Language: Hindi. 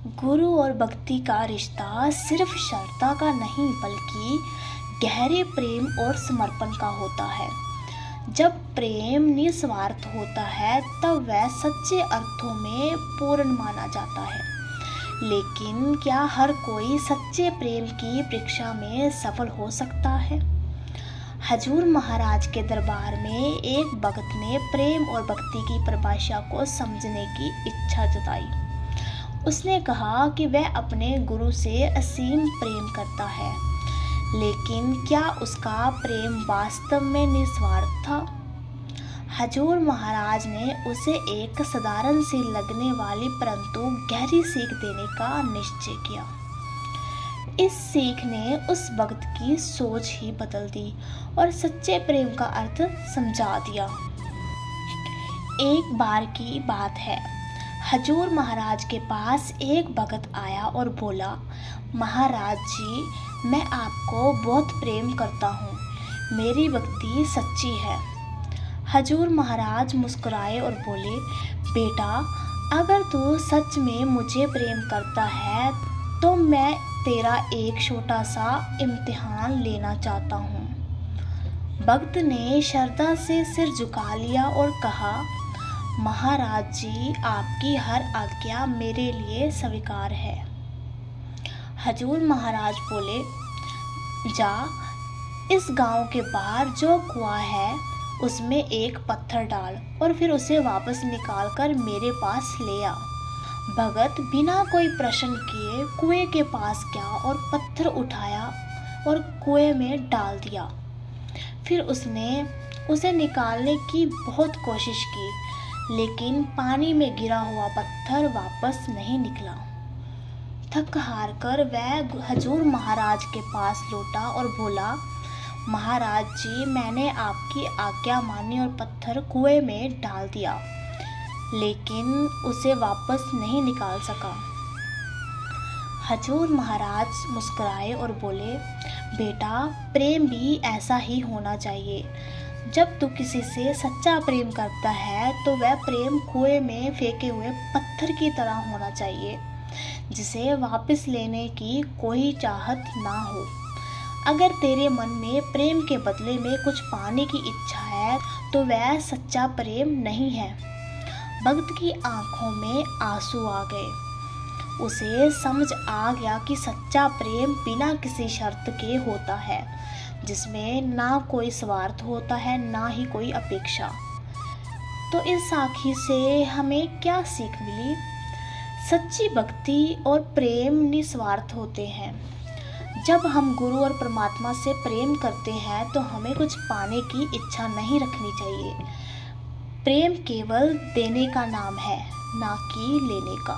गुरु और भक्ति का रिश्ता सिर्फ श्रद्धा का नहीं बल्कि गहरे प्रेम और समर्पण का होता है। जब प्रेम निस्वार्थ होता है तब वह सच्चे अर्थों में पूर्ण माना जाता है। लेकिन क्या हर कोई सच्चे प्रेम की परीक्षा में सफल हो सकता है? हजूर महाराज के दरबार में एक भक्त ने प्रेम और भक्ति की परिभाषा को समझने की इच्छा जताई। उसने कहा कि वह अपने गुरु से असीम प्रेम करता है, लेकिन क्या उसका प्रेम वास्तव में निस्वार्थ था? हजूर महाराज ने उसे एक साधारण सी लगने वाली परंतु गहरी सीख देने का निश्चय किया। इस सीख ने उस भक्त की सोच ही बदल दी और सच्चे प्रेम का अर्थ समझा दिया। एक बार की बात है, हजूर महाराज के पास एक भक्त आया और बोला, महाराज जी, मैं आपको बहुत प्रेम करता हूँ, मेरी भक्ति सच्ची है। हजूर महाराज मुस्कुराए और बोले, बेटा, अगर तू सच में मुझे प्रेम करता है तो मैं तेरा एक छोटा सा इम्तिहान लेना चाहता हूँ। भक्त ने श्रद्धा से सिर झुका लिया और कहा, महाराज जी, आपकी हर आज्ञा मेरे लिए स्वीकार है। हजूर महाराज बोले, जा, इस गांव के बाहर जो कुआं है उसमें एक पत्थर डाल और फिर उसे वापस निकाल कर मेरे पास ले आ। भगत बिना कोई प्रश्न किए कुएं के पास गया और पत्थर उठाया और कुएं में डाल दिया। फिर उसने उसे निकालने की बहुत कोशिश की, लेकिन पानी में गिरा हुआ पत्थर वापस नहीं निकला। थक हार कर वह हजूर महाराज के पास लौटा और बोला, महाराज जी, मैंने आपकी आज्ञा मानी और पत्थर कुएं में डाल दिया, लेकिन उसे वापस नहीं निकाल सका। हजूर महाराज मुस्कुराए और बोले, बेटा, प्रेम भी ऐसा ही होना चाहिए। जब तू किसी से सच्चा प्रेम करता है तो वह प्रेम कुएं में फेंके हुए पत्थर की तरह होना चाहिए, जिसे वापस लेने की कोई चाहत ना हो। अगर तेरे मन में प्रेम के बदले में कुछ पाने की इच्छा है तो वह सच्चा प्रेम नहीं है। भक्त की आंखों में आंसू आ गए। उसे समझ आ गया कि सच्चा प्रेम बिना किसी शर्त के होता है, जिसमें ना कोई स्वार्थ होता है, ना ही कोई अपेक्षा। तो इस साखी से हमें क्या सीख मिली? सच्ची भक्ति और प्रेम निस्वार्थ होते हैं। जब हम गुरु और परमात्मा से प्रेम करते हैं तो हमें कुछ पाने की इच्छा नहीं रखनी चाहिए। प्रेम केवल देने का नाम है, ना कि लेने का।